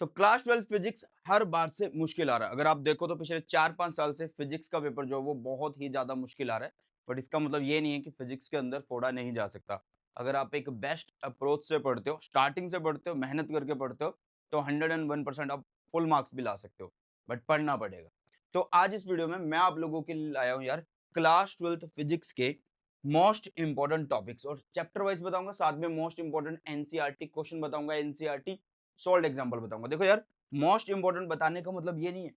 तो class 12 physics हर बार से मुश्किल आ रहा है। अगर आप देखो तो पिछले 4-5 साल से फिजिक्स का पेपर जो है वो बहुत ही ज़्यादा मुश्किल आ रहा है। बट इसका मतलब ये नहीं है कि फिजिक्स के अंदर फोड़ा नहीं जा सकता। अगर आप एक बेस्ट अप्रोच से पढ़ते हो, स्टार्टिंग से पढ़ते हो, मेहनत करके पढ़ते हो, तो 101% आप फुल मार्क्स भी ला सकते हो। बट पढ़ना पड़ेगा। तो आज इस वीडियो में मैं आप लोगों के लिए लाया हूँ यार क्लास 12th फिजिक्स के मोस्ट इंपॉर्टेंट टॉपिक्स और चैप्टर वाइज बताऊंगा, साथ में मोस्ट इंपॉर्टेंट एनसीईआरटी क्वेश्चन बताऊंगा, एनसीईआरटी सॉल्व एग्जांपल बताऊंगा। देखो यार, मोस्ट इंपोर्टेंट बताने का मतलब ये नहीं है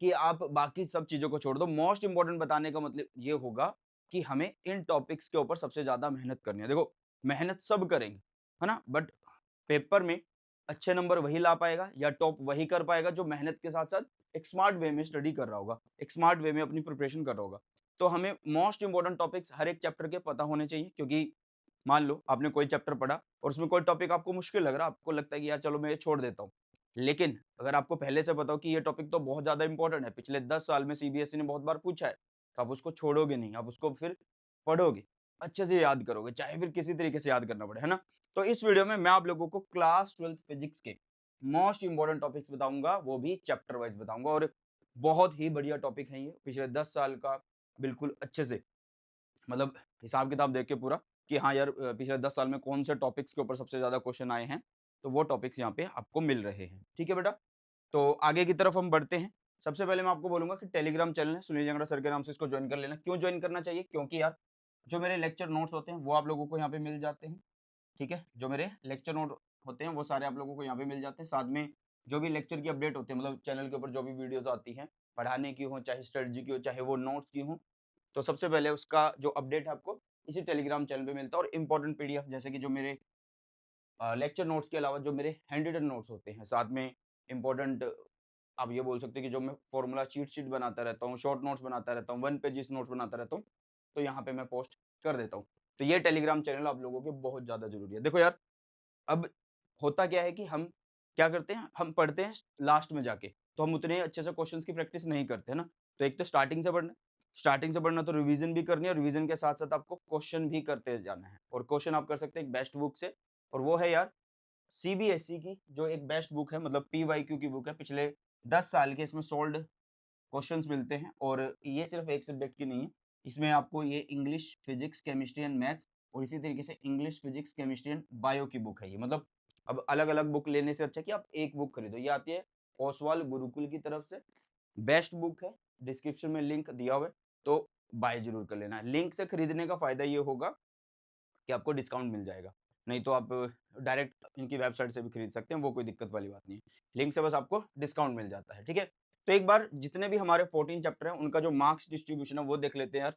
कि आप बाकी सब चीजों को छोड़ दो। मोस्ट इंपोर्टेंट बताने का मतलब ये होगा कि हमें इन टॉपिक्स के ऊपर सबसे ज्यादा मेहनत करनी है। देखो, मेहनत सब करेंगे, है ना, बट पेपर में अच्छे नंबर वही ला पाएगा या टॉप वही कर पाएगा जो मेहनत के साथ साथ एक स्मार्ट वे में स्टडी कर रहा होगा, एक स्मार्ट वे में अपनी प्रिपरेशन कर रहा होगा। तो हमें मोस्ट इंपोर्टेंट टॉपिक्स हर एक चैप्टर के पता होने चाहिए, क्योंकि मान लो आपने कोई चैप्टर पढ़ा और उसमें कोई टॉपिक आपको मुश्किल लग रहा है, आपको लगता है कि यार चलो मैं ये छोड़ देता हूँ। लेकिन अगर आपको पहले से पता हो कि ये टॉपिक तो बहुत ज़्यादा इंपॉर्टेंट है, पिछले 10 साल में सीबीएसई ने बहुत बार पूछा है, तो आप उसको छोड़ोगे नहीं, आप उसको फिर पढ़ोगे, अच्छे से याद करोगे, चाहे फिर किसी तरीके से याद करना पड़े, है ना? तो इस वीडियो में मैं आप लोगों को क्लास 12th फिजिक्स के मोस्ट इंपोर्टेंट टॉपिक्स बताऊँगा, वो भी चैप्टर वाइज़ बताऊँगा और बहुत ही बढ़िया टॉपिक है ये, पिछले 10 साल का बिल्कुल अच्छे से मतलब हिसाब-किताब देख के पूरा कि हाँ यार, पिछले 10 साल में कौन से टॉपिक्स के ऊपर सबसे ज़्यादा क्वेश्चन आए हैं, तो वो टॉपिक्स यहाँ पे आपको मिल रहे हैं। ठीक है बेटा? तो आगे की तरफ हम बढ़ते हैं। सबसे पहले मैं आपको बोलूँगा कि टेलीग्राम चैनल है, सुनील जंगड़ा सर के नाम से इसको जॉइन कर लेना। क्यों जॉइन करना चाहिए? क्योंकि यार, जो मेरे लेक्चर नोट्स होते हैं, वो आप लोगों को यहाँ पे मिल जाते हैं। ठीक है? जो मेरे लेक्चर नोट होते हैं, वो सारे आप लोगों को यहाँ पे मिल जाते हैं। साथ में जो भी लेक्चर की अपडेट होती है, मतलब चैनल के ऊपर जो भी वीडियोज़ आती हैं, पढ़ाने की हो, चाहे स्ट्रेटजी की हो, चाहे वो नोट्स की हो, तो सबसे पहले उसका जो अपडेट है आपको इसी टेलीग्राम चैनल पे मिलता है। और इम्पोर्टेंट पीडीएफ जैसे कि जो मेरे लेक्चर नोट्स के अलावा जो मेरे हैंड रिटन नोट्स होते हैं, साथ में इम्पोर्टेंट आप ये बोल सकते हैं कि जो मैं फॉर्मूला चीट शीट बनाता रहता हूँ, शॉर्ट नोट्स बनाता रहता हूँ, 1 पेजेस नोट्स बनाता रहता हूँ, तो यहाँ पे मैं पोस्ट कर देता हूँ। तो ये टेलीग्राम चैनल आप लोगों के बहुत ज़्यादा ज़रूरी है। देखो यार, अब होता क्या है कि हम क्या करते हैं, हम पढ़ते हैं लास्ट में जाके, तो हम उतने अच्छे से क्वेश्चंस की प्रैक्टिस नहीं करते, है ना? तो एक तो स्टार्टिंग से पढ़ना है, स्टार्टिंग से पढ़ना तो रिवीजन भी करनी है और रिवीजन के साथ-साथ आपको क्वेश्चन भी करते जाना है और क्वेश्चन आप कर सकते हैं एक बेस्ट बुक से और वो है यार सीबीएसई की जो एक बेस्ट बुक है, मतलब पीवाईक्यू की बुक है। पिछले 10 साल के इसमें सोल्व्ड क्वेश्चंस मिलते हैं और ये सिर्फ एक सब्जेक्ट की नहीं है। इसमें आपको ये English, physics, chemistry and maths और इसी तरीके से English, physics, chemistry and bio की बुक है ये। मतलब अब अलग-अलग बुक लेने से अच्छा है कि आप एक बुक खरीदो। ये आती है ओसवाल गुरुकुल की तरफ से, बेस्ट बुक है, डिस्क्रिप्शन में लिंक दिया हुआ है, तो बाय ज़रूर कर लेना। लिंक से खरीदने का फ़ायदा ये होगा कि आपको डिस्काउंट मिल जाएगा। नहीं तो आप डायरेक्ट इनकी वेबसाइट से भी खरीद सकते हैं, वो कोई दिक्कत वाली बात नहीं है। लिंक से बस आपको डिस्काउंट मिल जाता है, ठीक है? तो एक बार जितने भी हमारे 14 चैप्टर हैं, उनका जो मार्क्स डिस्ट्रीब्यूशन है, वो देख लेते हैं यार।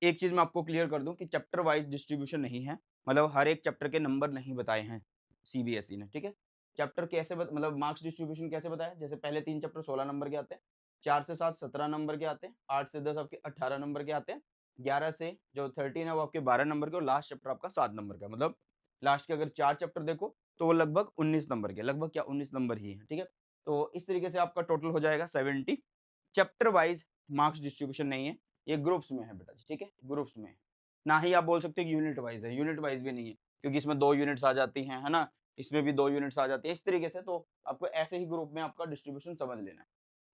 एक चीज़ मैं आपको क्लियर कर दूँ कि चैप्टर वाइज़ डिस्ट्रीब्यूशन नहीं है, मतलब हर एक चैप्टर के नंबर नहीं बताए हैं सीबीएसई ने, ठीक है? चैप्टर कैसे मतलब मार्क्स डिस्ट्रीब्यूशन कैसे बताया? जैसे पहले 3 चैप्टर 16 नंबर के आते हैं, 4 से 7 17 नंबर के आते हैं, 8 से 10 आपके 18 नंबर के आते हैं, 11 से जो 13 है वो आपके 12 नंबर के और लास्ट चैप्टर आपका 7 नंबर का है। मतलब लास्ट के अगर 4 चैप्टर देखो तो वो लगभग 19 नंबर के, लगभग क्या 19 नंबर ही है, ठीक है? तो इस तरीके से आपका टोटल हो जाएगा 70। चैप्टर वाइज़ मार्क्स डिस्ट्रीब्यूशन नहीं है, ये ग्रुप्स में है बेटा जी, ठीक है? ग्रुप्स में है। ना ही आप बोल सकते हो कि यूनिट वाइज़ है, यूनिट वाइज़ भी नहीं है, क्योंकि इसमें 2 यूनिट्स आ जाती हैं, है ना? इसमें भी 2 यूनिट्स आ जाती हैं, इस तरीके से तो आपको ऐसे ही ग्रुप में आपका डिस्ट्रीब्यूशन समझ लेना है।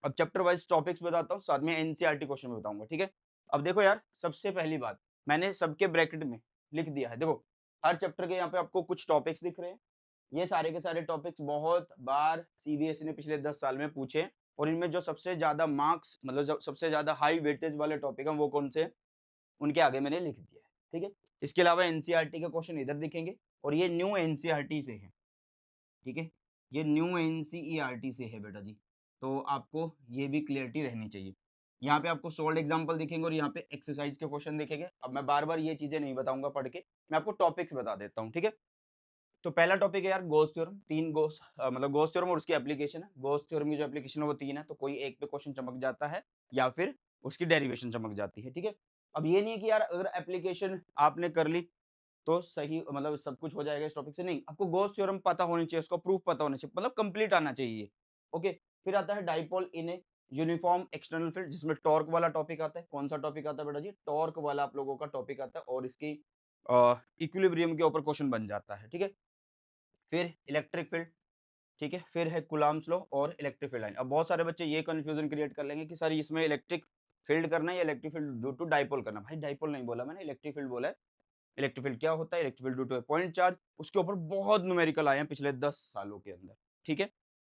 अब चैप्टर वाइज़ टॉपिक्स बताता हूँ, साथ में एनसीईआरटी क्वेश्चन भी बताऊँगा, ठीक है? अब देखो यार, सबसे पहली बात, मैंने सबके ब्रैकेट में लिख दिया है, देखो, हर चैप्टर के यहाँ पे आपको कुछ टॉपिक्स दिख रहे हैं। ये सारे के सारे टॉपिक्स बहुत बार सीबीएसई ने पिछले 10 साल में पूछे हैं और इनमें जो सबसे ज़्यादा मार्क्स, मतलब जो सबसे ज़्यादा हाई वेटेज वाले टॉपिक हैं, वो कौन से हैं? उनके आगे मैंने लिख दिया है, ठीक है? इसके अलावा एनसीईआरटी के क्वेश्चन इधर दिखेंगे और ये न्यू एनसीईआरटी से है, ठीक है? ये न्यू एनसीईआरटी से है बेटा जी, तो आपको ये भी क्लैरिटी रहनी चाहिए। यहाँ पे आपको सोल्व्ड एग्जांपल दिखेंगे और यहाँ पे एक्सरसाइज के क्वेश्चन दिखेंगे। अब मैं बार-बार ये चीज़ें नहीं बताऊँगा पढ़ के, मैं आपको टॉपिक्स बता देता हूँ, ठीक है? तो पहला टॉपिक है यार गॉस थ्योरम, 3 गॉस मतलब गॉस थ्योरम और उसकी एप्लीकेशन है। गॉस थ्योरम की जो एप्लीकेशन है वो 3 है, तो कोई एक पे क्वेश्चन चमक जाता है या फिर उसकी डेरिवेशन चमक जाती है, ठीक है? अब ये नहीं है कि यार अगर एप्लीकेशन आपने कर ली तो सही, मतलब सब कुछ हो जाएगा इस टॉपिक से, नहीं, आपको गॉस थ्योरम पता होनी चाहिए, उसका प्रूफ पता होना चाहिए, मतलब कंप्लीट आना चाहिए। ओके, फिर आता है dipole in a uniform external field, जिसमें टॉर्क वाला टॉपिक आता है। कौन सा टॉपिक आता है बेटा जी? टॉर्क वाला आप लोगों का टॉपिक आता है और इसकी इक्विलिब्रियम के ऊपर क्वेश्चन बन जाता है, ठीक है? फिर इलेक्ट्रिक फील्ड, ठीक है, फिर है कूलम्ब्स लॉ और इलेक्ट्रिक फील्ड लाइन। अब बहुत सारे बच्चे ये कंफ्यूजन क्रिएट कर लेंगे कि सर इसमें इलेक्ट्रिक फील्ड करना है या electric field due to dipole करना है। भाई डाइपोल नहीं बोला मैंने, इलेक्ट्रिक फील्ड बोला है। इलेक्ट्रिक फील्ड क्या होता है? Electric field due two point charge. उसके ऊपर बहुत न्यूमेरिकल आए हैं पिछले 10 सालों के अंदर, ठीक है?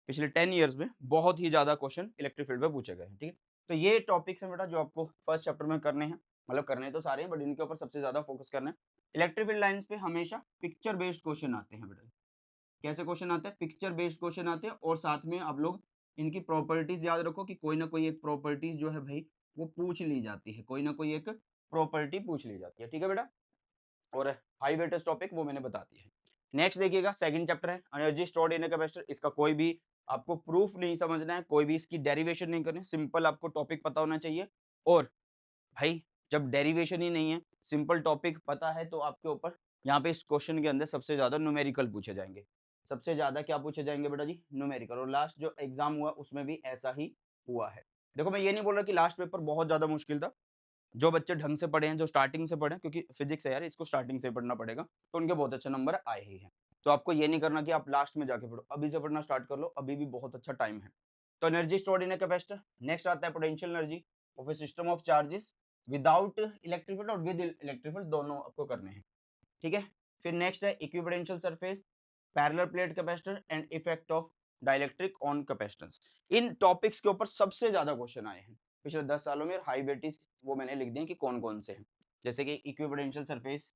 पिछले 10 इयर्स में बहुत ही ज़्यादा क्वेश्चन इलेक्ट्रिक फील्ड पे पूछे गए हैं, ठीक है? तो ये टॉपिक्स हैं बेटा जो आपको फर्स्ट चैप्टर में करने हैं, मतलब करने तो सारे हैं बट इनके ऊपर सबसे ज़्यादा फोकस करना है। इलेक्ट्रिक फील्ड लाइन्स पे हमेशा पिक्चर बेस्ड क्वेश्चन आते हैं बेटा। कैसे क्वेश्चन आते हैं? पिक्चर बेस्ड क्वेश्चन आते हैं और साथ में आप लोग इनकी प्रॉपर्टीज याद रखो कि कोई ना कोई एक प्रॉपर्टीज जो है भाई वो पूछ ली जाती है, कोई ना कोई एक प्रॉपर्टी पूछ ली जाती है, ठीक है बेटा? और हाई वेटेज टॉपिक वो मैंने बता दिया है। नेक्स्ट देखिएगा सेकंड चैप्टर है energy stored in a capacitor. इसका कोई भी आपको प्रूफ नहीं समझना है, कोई भी इसकी डेरिवेशन नहीं करनी है, सिंपल आपको टॉपिक पता होना चाहिए। और भाई जब डेरिवेशन ही नहीं है, सिंपल टॉपिक पता है तो आपके ऊपर यहाँ पे इस क्वेश्चन के अंदर सबसे ज्यादा न्यूमेरिकल पूछे जाएंगे। सबसे ज्यादा क्या पूछे जाएंगे बेटा जी? न्यूमेरिकल। और लास्ट जो एग्जाम हुआ उसमें भी ऐसा ही हुआ है। देखो मैं ये नहीं बोल रहा कि लास्ट पेपर बहुत ज्यादा मुश्किल था। जो बच्चे ढंग से पढ़े हैं, जो स्टार्टिंग से पढ़े हैं, क्योंकि फिजिक्स है यार, इसको स्टार्टिंग से पढ़ना पड़ेगा, तो उनके बहुत अच्छे नंबर आए ही हैं। तो आपको ये नहीं करना कि आप लास्ट में जाके पढ़ो, अभी से पढ़ना स्टार्ट कर लो, अभी भी बहुत अच्छा टाइम है। तो energy stored in a capacitor. Next आता है potential energy of A system of charges without electric field और विद इलेक्ट्रिक फील्ड, दोनों आपको करने हैं, ठीक है? फिर नेक्स्ट है equipotential surface, parallel plate capacitor and effect of dielectric on capacitance. In topics के ऊपर सबसे ज्यादा क्वेश्चन आए हैं पिछले 10 सालों में। हाई वेटेज वो मैंने लिख दिए कि कौन कौन से हैं। जैसे कि इक्विपोटेंशियल सरफेस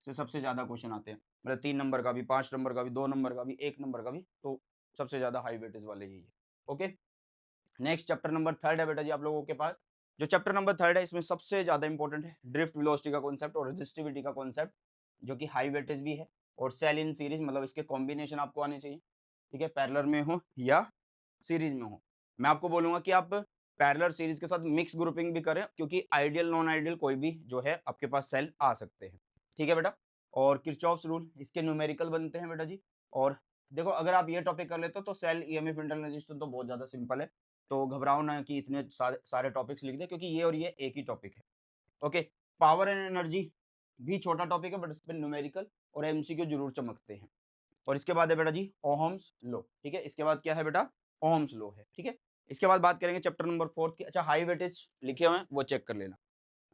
से सबसे ज्यादा क्वेश्चन आते हैं, मतलब 3 नंबर का भी, 5 नंबर का भी, 2 नंबर का भी, 1 नंबर का भी, तो सबसे ज्यादा हाई वेटेज वाले यही है। Okay, next chapter number third है बेटा जी आप लोगों के पास। जो चैप्टर नंबर थर्ड है इसमें सबसे ज्यादा इंपॉर्टेंट है ड्रिफ्ट वेलोसिटी का कॉन्सेप्ट और रेजिस्टिविटी का कॉन्सेप्ट, जो कि हाई वेटेज भी है। और सेल इन सीरीज, मतलब इसके कॉम्बिनेशन आपको आने चाहिए, ठीक है? पैरेलल में हो या सीरीज में हो। मैं आपको बोलूंगा कि आप पैरेलल सीरीज के साथ मिक्स ग्रुपिंग भी करें, क्योंकि आइडियल नॉन आइडियल कोई भी जो है आपके पास सेल आ सकते हैं, ठीक है बेटा? और किरचॉफ्स रूल इसके न्यूमेरिकल बनते हैं बेटा जी। और देखो अगर आप ये टॉपिक कर लेते हो तो सेल ईएमएफ इंटरनल रेजिस्टेंस तो बहुत ज्यादा सिंपल है। तो घबराओ ना कि इतने सारे टॉपिक्स लिख दे, क्योंकि ये और ये एक ही टॉपिक है। ओके, पावर एंड एनर्जी भी छोटा टॉपिक है बट इस पर न्यूमेरिकल और एमसीक्यू जरूर चमकते हैं। और इसके बाद है बेटा जी ओहम्स लॉ, ठीक है? इसके बाद क्या है बेटा? ओहम्स लॉ है, ठीक है? इसके बाद बात करेंगे चैप्टर नंबर 4 की। अच्छा हाई वेटेज लिखे हुए हैं वो चेक कर लेना।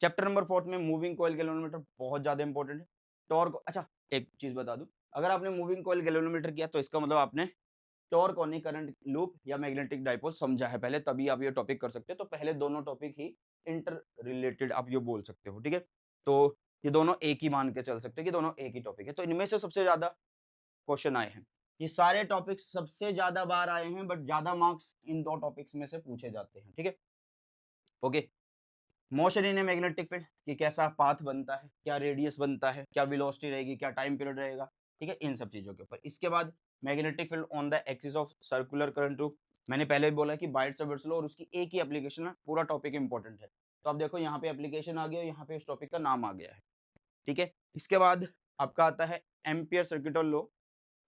चैप्टर नंबर 4 में मूविंग कॉइल गैल्वेनोमीटर बहुत ज्यादा इंपॉर्टेंट है। टॉर्क, अच्छा एक चीज बता दूं, अगर आपने मूविंग कॉइल गैल्वेनोमीटर किया तो इसका मतलब आपने टॉर्क ऑन करंट लूप या मैग्नेटिक डाइपोल समझा है पहले, तभी आप ये टॉपिक कर सकते हो। तो पहले दोनों टॉपिक ही इंटर रिलेटेड आप ये बोल सकते हो, ठीक है? तो ये दोनों एक ही मान के चल सकते हैं कि दोनों एक ही टॉपिक है। तो इनमें से सबसे ज्यादा क्वेश्चन आए हैं, ये सारे टॉपिक्स सबसे ज्यादा बार आए हैं, बट ज्यादा मार्क्स इन दो टॉपिक्स में से पूछे जाते हैं, ठीक है? Okay, motion in a magnetic field कि कैसा पाथ बनता है, क्या रेडियस बनता है, क्या वेलोसिटी रहेगी, क्या टाइम पीरियड रहेगा, ठीक है? इन सब चीजों के ऊपर। इसके बाद magnetic field on the axis of circular current loop. मैंने पहले भी बोला कि बाइट-सावर्ट्स लॉ और उसकी एक ही एप्लीकेशन है, पूरा टॉपिक इंपॉर्टेंट है। तो आप देखो यहाँ पे एप्लीकेशन आ गया और यहाँ पे इस टॉपिक का नाम आ गया है, ठीक है? इसके बाद आपका आता है एम्पियर सर्किटल लॉ,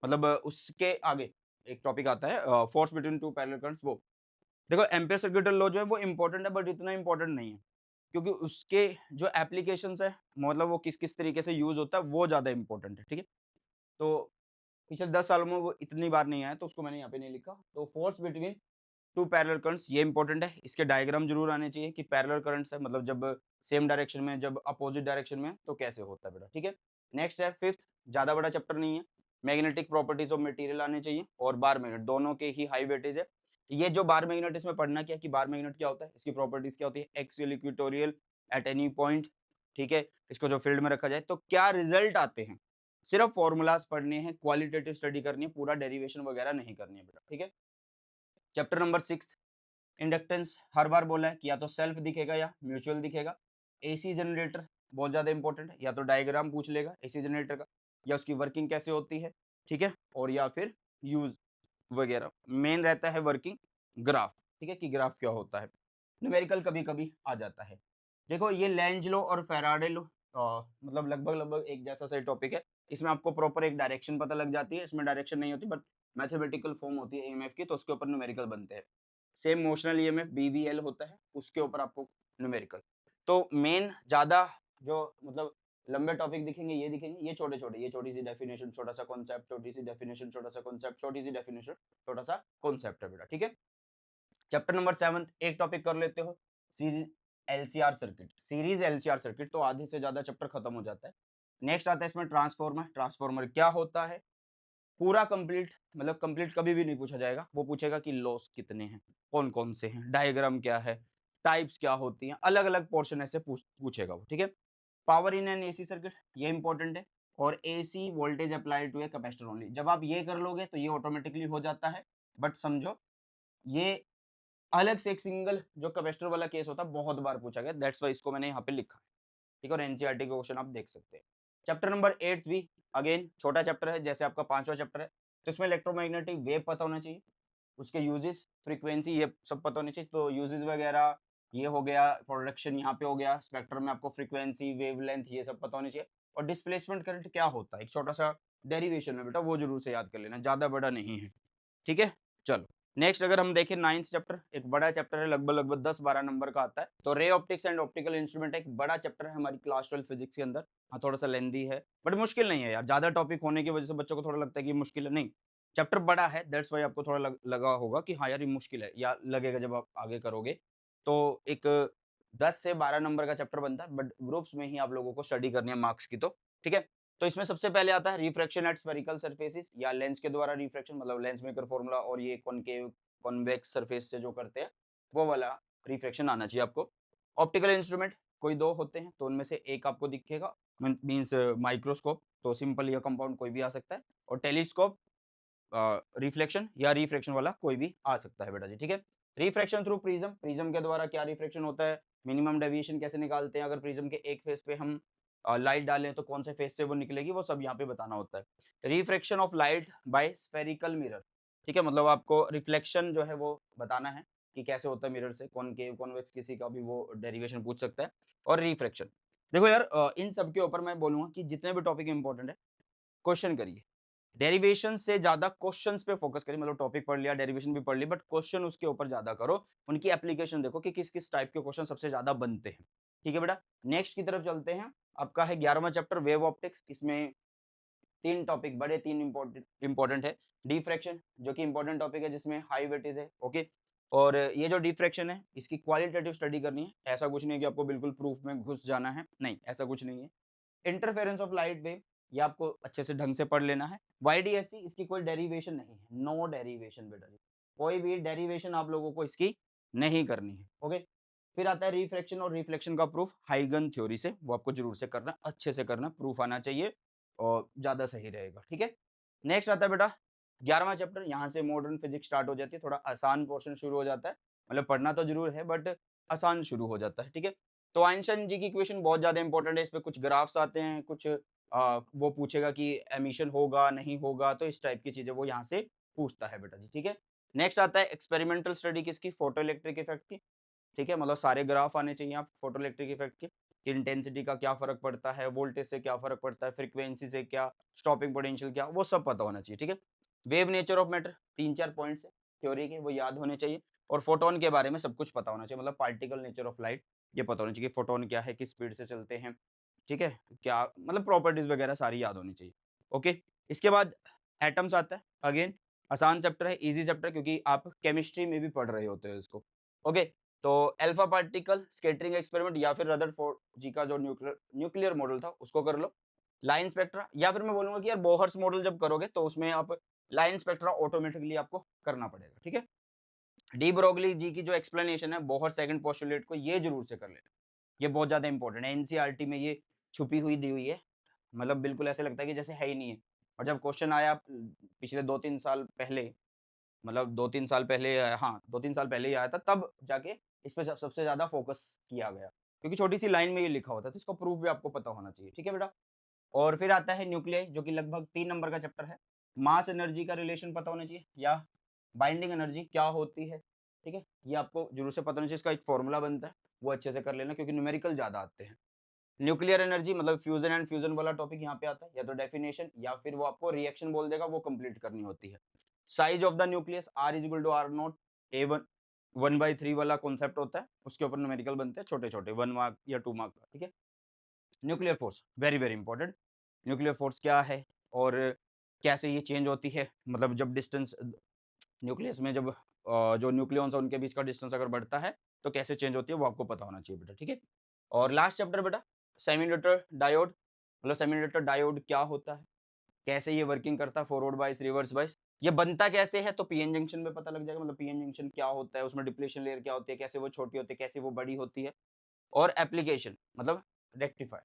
मतलब उसके आगे एक टॉपिक आता है force between two parallel currents. वो देखो एम्पियर सर्किटल लॉ जो है वो इंपॉर्टेंट है बट इतना इंपॉर्टेंट नहीं है, क्योंकि उसके जो एप्लीकेशंस है, मतलब वो किस किस तरीके से यूज होता है वो ज्यादा इंपॉर्टेंट है, ठीक है? तो पिछले 10 सालों में वो इतनी बार नहीं आया तो उसको मैंने यहाँ पे नहीं लिखा। तो force between two parallel currents ये इंपॉर्टेंट है, इसके डायग्राम जरूर आने चाहिए कि पैरेलल करंट्स है मतलब जब सेम डायरेक्शन में, जब अपोजिट डायरेक्शन में तो कैसे होता है बेटा, ठीक है? नेक्स्ट है फिफ्थ, ज्यादा बड़ा चैप्टर नहीं है, मैग्नेटिक प्रॉपर्टीज ऑफ मटेरियल आने चाहिए और बार मैग्नेट, दोनों के ही हाई वेटेज है। ये जो बार मैग्नेट, इसमें पढ़ना क्या कि बार मैग्नेट क्या होता है, इसकी प्रॉपर्टीज क्या होती है, axial equatorial at any point, ठीक है? इसको जो फील्ड में रखा जाए तो क्या रिजल्ट आते हैं, सिर्फ फॉर्मूलाज पढ़ने हैं, क्वालिटेटिव स्टडी करनी है, पूरा डेरिवेशन वगैरह नहीं करनी है बेटा, ठीक है? चैप्टर नंबर 6 इंडक्टेंस, हर बार बोला है कि या तो सेल्फ दिखेगा या म्यूचुअल दिखेगा। एसी जनरेटर बहुत ज्यादा इंपॉर्टेंट है, या तो डायग्राम पूछ लेगा एसी जनरेटर का, या उसकी वर्किंग कैसे होती है, ठीक है? और या फिर यूज वगैरह। मेन रहता है वर्किंग ग्राफ, ठीक है, कि ग्राफ क्या होता है। न्यूमेरिकल कभी कभी आ जाता है। देखो ये लेंज लो और फेराडे लो मतलब लगभग लगभग एक जैसा सही टॉपिक है। इसमें आपको प्रॉपर एक डायरेक्शन पता लग जाती है, इसमें डायरेक्शन नहीं होती बट मैथमेटिकल फॉर्म होती है ईएमएफ की, तो उसके ऊपर न्यूमेरिकल बनते हैं। सेम मोशनल ईएमएफ बीवीएल होता है, उसके ऊपर आपको न्यूमेरिकल। तो मेन ज्यादा जो मतलब लंबे टॉपिक दिखेंगे, ये दिखेंगे, ये छोटे-छोटे, ये छोटी सी डेफिनेशन, छोटा सा कॉन्सेप्ट, छोटी सी डेफिनेशन, छोटा सा कॉन्सेप्ट, छोटी सी डेफिनेशन, छोटा सा कॉन्सेप्ट है बेटा, ठीक है। चैप्टर नंबर 7 एक टॉपिक कर लेते हो, series LCR circuit. Series LCR circuit तो आधे से ज्यादा चैप्टर खत्म हो जाता है। नेक्स्ट आता है इसमें ट्रांसफॉर्मर। ट्रांसफॉर्मर क्या होता है, पूरा कंप्लीट, मतलब कंप्लीट कभी भी नहीं पूछा जाएगा। वो पूछेगा कि लॉस कितने हैं, कौन कौन से हैं, डायग्राम क्या है, टाइप्स क्या होती हैं, अलग अलग पोर्शन ऐसे पूछेगा वो, ठीक है। Power in an AC circuit, ये इंपॉर्टेंट है। और AC voltage applied to a capacitor only, जब आप ये कर लोगे तो ये ऑटोमेटिकली हो जाता है। बट समझो, ये अलग से एक सिंगल जो कैपेसिटर वाला केस होता है बहुत बार पूछा गया, दैट्स वाई इसको मैंने यहाँ पे लिखा है, ठीक है। और एनसीईआरटी के क्वेश्चन आप देख सकते हैं। चैप्टर नंबर 8 भी अगेन छोटा चैप्टर है, जैसे आपका 5वां चैप्टर है। तो इसमें इलेक्ट्रोमैग्नेटिक वेव पता होना चाहिए, उसके यूजेस, फ्रीक्वेंसी, ये सब पता होनी चाहिए। तो यूजेस वगैरह ये हो गया, प्रोडक्शन यहाँ पे हो गया, स्पेक्ट्रम में आपको फ्रीक्वेंसी, वेवलेंथ, ये सब पता होनी चाहिए। और डिस्प्लेसमेंट करंट क्या होता है, एक छोटा सा डेरिवेशन है बेटा, वो जरूर से याद कर लेना, ज्यादा बड़ा नहीं है, ठीक है। चलो नेक्स्ट अगर हम देखें 9th चैप्टर, एक बड़ा चैप्टर है, लगभग लगभग 10-12 नंबर का आता है। तो ray optics and optical instrument एक बड़ा चैप्टर है हमारी क्लास 12 फिजिक्स के अंदर। हाँ थोड़ा सा लेंदी है बट मुश्किल नहीं है यार, ज्यादा टॉपिक होने की वजह से बच्चों को थोड़ा लगता है कि मुश्किल है, नहीं। चैप्टर बड़ा है, दैट्स वाई आपको थोड़ा लगा होगा कि हाँ यार ये मुश्किल है, या लगेगा जब आप आगे करोगे। तो एक 10 से 12 नंबर का चैप्टर बनता है, बट ग्रुप्स में ही आप लोगों को स्टडी करनी है मार्क्स की, तो ठीक है। तो इसमें सबसे पहले आता है रिफ्रैक्शन एट स्फेरिकल सरफेसेस, या लेंस के द्वारा रिफ्रैक्शन, मतलब लेंस मेकर फॉर्मूला, और ये कॉनकेव कॉन्वेक्स सरफेस से जो करते हैं वो वाला रिफ्रैक्शन आना चाहिए आपको। ऑप्टिकल इंस्ट्रूमेंट कोई दो होते हैं, तो उनमें से एक आपको दिखेगा, मींस माइक्रोस्कोप, तो सिंपल या कंपाउंड कोई भी आ सकता है। और टेलीस्कोप रिफ्लेक्शन या रिफ्रैक्शन वाला कोई भी आ सकता है बेटा जी, ठीक है। रिफ्रैक्शन थ्रू प्रिज्म, प्रिज्म के द्वारा क्या रिफ्रैक्शन होता है, मिनिमम डेविएशन कैसे निकालते हैं, अगर प्रिज्म के एक फेस पे हम लाइट डालें तो कौन से फेस से वो निकलेगी, वो सब यहाँ पे बताना होता है। Refraction of light by spherical mirror, ठीक है, मतलब आपको रिफ्लेक्शन जो है वो बताना है कि कैसे होता है मिरर से, कॉनकेव कॉन्वेक्स किसी का भी वो डेरिवेशन पूछ सकता है। और रिफ्रैक्शन, देखो यार इन सब के ऊपर मैं बोलूंगा कि जितने भी टॉपिक इंपॉर्टेंट है क्वेश्चन करिए, डेरिवेशन से ज्यादा क्वेश्चंस पे फोकस करिए, मतलब टॉपिक पढ़ लिया, डेरिवेशन भी पढ़ ली, बट क्वेश्चन उसके ऊपर ज्यादा करो, उनकी एप्लीकेशन देखो कि किस किस टाइप के क्वेश्चन सबसे ज्यादा बनते हैं, ठीक है बेटा। नेक्स्ट की तरफ चलते हैं, आपका है 11वां चैप्टर वेव ऑप्टिक्स। इसमें 3 टॉपिक बड़े, 3 इंपॉर्टेंट है। डिफ्रैक्शन जो कि इंपॉर्टेंट टॉपिक है, जिसमें हाई वेटेज है, ओके। और ये जो डिफ्रैक्शन है इसकी क्वालिटेटिव स्टडी करनी है, ऐसा कुछ नहीं है कि आपको बिल्कुल प्रूफ में घुस जाना है, नहीं ऐसा कुछ नहीं है। इंटरफेरेंस ऑफ लाइट वेव, ये आपको अच्छे से ढंग से पढ़ लेना है। वाईडीएससी इसकी कोई डेरिवेशन नहीं है, नो डेरिवेशन बेटा जी, कोई भी डेरिवेशन आप लोगों को इसकी नहीं करनी है, ओके। फिर आता है रिफ्रैक्शन और रिफ्लेक्शन का प्रूफ हाइगन थ्योरी से, वो आपको जरूर से करना, अच्छे से करना, प्रूफ आना चाहिए और ज्यादा सही रहेगा, ठीक है। नेक्स्ट आता है बेटा 11वां चैप्टर, यहाँ से मॉडर्न फिजिक्स स्टार्ट हो जाती है, थोड़ा आसान पोर्शन शुरू हो जाता है, मतलब पढ़ना तो जरूर है बट आसान शुरू हो जाता है, ठीक है। तो आइंस्टाइन जी की इक्वेशन बहुत ज्यादा इंपॉर्टेंट है, इस पे कुछ ग्राफ्स आते हैं, कुछ वो पूछेगा कि एमिशन होगा नहीं होगा, तो इस टाइप की चीजें वो यहाँ से पूछता है बेटा जी, ठीक है। नेक्स्ट आता है एक्सपेरिमेंटल स्टडी किसकी, फोटो इलेक्ट्रिक इफेक्ट की, ठीक है, मतलब सारे ग्राफ आने चाहिए आप फोटो इलेक्ट्रिक इफेक्ट के, कि इंटेंसिटी का क्या फर्क पड़ता है, वोल्टेज से क्या फर्क पड़ता है, फ्रीक्वेंसी से क्या, स्टॉपिंग पोटेंशियल क्या, वो सब पता होना चाहिए, ठीक है। Wave nature of matter 3-4 points है थ्योरी के, वो याद होने चाहिए। और फोटोन के बारे में सब कुछ पता होना चाहिए, मतलब पार्टिकल नेचर ऑफ लाइट ये पता होना चाहिए कि फोटोन क्या है, किस स्पीड से चलते हैं, ठीक है, क्या मतलब प्रॉपर्टीज वगैरह सारी याद होनी चाहिए, ओके। इसके बाद एटम्स आता है, अगेन आसान चैप्टर है, इजी चैप्टर, क्योंकि आप केमिस्ट्री में भी पढ़ रहे होते हो इसको, ओके। तो अल्फा पार्टिकल स्कैटरिंग एक्सपेरिमेंट, या फिर रदरफोर्ड जी का जो न्यूक्लियर न्यूक्लियर मॉडल था उसको कर लो। लाइन स्पेक्ट्रा, या फिर मैं बोलूंगा कि यार बोहर्स मॉडल जब करोगे तो उसमें आप लाइन स्पेक्ट्रा ऑटोमेटिकली आपको करना पड़ेगा, ठीक है। डी ब्रोगली जी की जो एक्सप्लेनेशन है बोहर सेकंड पोस्टुलेट को, ये जरूर से कर लेना, ये बहुत ज्यादा इंपॉर्टेंट है, एनसीईआरटी में ये छुपी हुई दी हुई है, मतलब बिल्कुल ऐसे लगता है कि जैसे है ही नहीं है। और जब क्वेश्चन आया पिछले 2-3 साल पहले, मतलब 2-3 साल पहले, हाँ 2-3 साल पहले ही आया था, तब जाके इस पे सबसे ज्यादा फोकस किया गया, क्योंकि छोटी सी लाइन में ये लिखा होता है, तो इसका प्रूफ भी आपको पता होना चाहिए, ठीक है बेटा। और फिर आता है न्यूक्लियस, जो कि लगभग 3 नंबर का चैप्टर है। मास एनर्जी का रिलेशन पता होना चाहिए, या बाइंडिंग एनर्जी क्या होती है, ठीक है, ये आपको जरूर से पता होना चाहिए, इसका एक फॉर्मूला बनता है, वो अच्छे से कर लेना, क्योंकि न्यूमेरिकल ज्यादा आते हैं। न्यूक्लियर एनर्जी मतलब फ्यूजन एंड फ्यूजन वाला टॉपिक यहाँ पे आता है, या तो डेफिनेशन या फिर वो आपको रिएक्शन बोल देगा, वो कंप्लीट करनी होती है। Size of the nucleus R is equal to R naught A one, 1/3 वाला कॉन्सेप्ट होता है, उसके ऊपर न्यूमेरिकल बनते हैं छोटे छोटे, 1 मार्क या 2 मार्क का, ठीक है। Nuclear force very, very important. Nuclear force क्या है और कैसे ये चेंज होती है? मतलब जब डिस्टेंस न्यूक्लियस में जब जो न्यूक्लियॉन्स है उनके बीच का डिस्टेंस अगर बढ़ता है, तो कैसे चेंज होती है वो आपको पता होना चाहिए बेटा, ठीक है? और लास्ट चैप्टर बेटा सेमीकंडक्टर डायोड, मतलब सेमीकंडक्टर डायोड क्या होता है? कैसे ये वर्किंग करता है फॉरवर्ड बायस, रिवर्स बायस? ये बनता कैसे है? तो पीएन जंक्शन में पता लग जाएगा, मतलब पीएन जंक्शन क्या होता है, उसमें डिप्लीशन लेयर क्या होती है, कैसे वो छोटी होती है, कैसे वो बड़ी होती है और एप्लीकेशन मतलब रेक्टिफायर,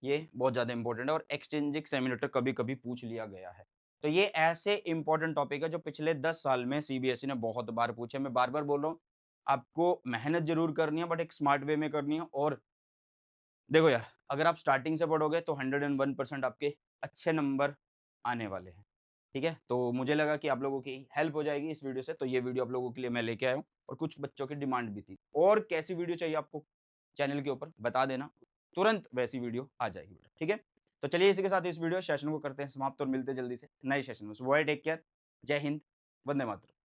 ये बहुत ज़्यादा इंपॉर्टेंट है और एक्सचेंजिंग सेमीकंडक्टर कभी-कभी पूछ लिया गया है। तो ये ऐसे इंपॉर्टेंट टॉपिक है जो पिछले 10 साल में सीबीएसई ने बहुत बार पूछे। मैं बार-बार बोल रहा हूँ, आपको मेहनत ज़रूर करनी है बट एक स्मार्ट वे में करनी है और देखो यार, अगर आप स्टार्टिंग से पढ़ोगे तो 101% आपके अच्छे नंबर आने वाले हैं, ठीक है? तो मुझे लगा कि आप लोगों की हेल्प हो जाएगी इस वीडियो से, तो ये वीडियो आप लोगों के लिए मैं लेके आया हूँ और कुछ बच्चों की डिमांड भी थी। और कैसी वीडियो चाहिए आपको चैनल के ऊपर बता देना, तुरंत वैसी वीडियो आ जाएगी बेटा, ठीक है? तो चलिए इसी के साथ इस वीडियो सेशन को करते हैं समाप्त और मिलते हैं जल्दी से नए सेशन में। सो बाय टेक केयर, जय हिंद, वंदे मातरम।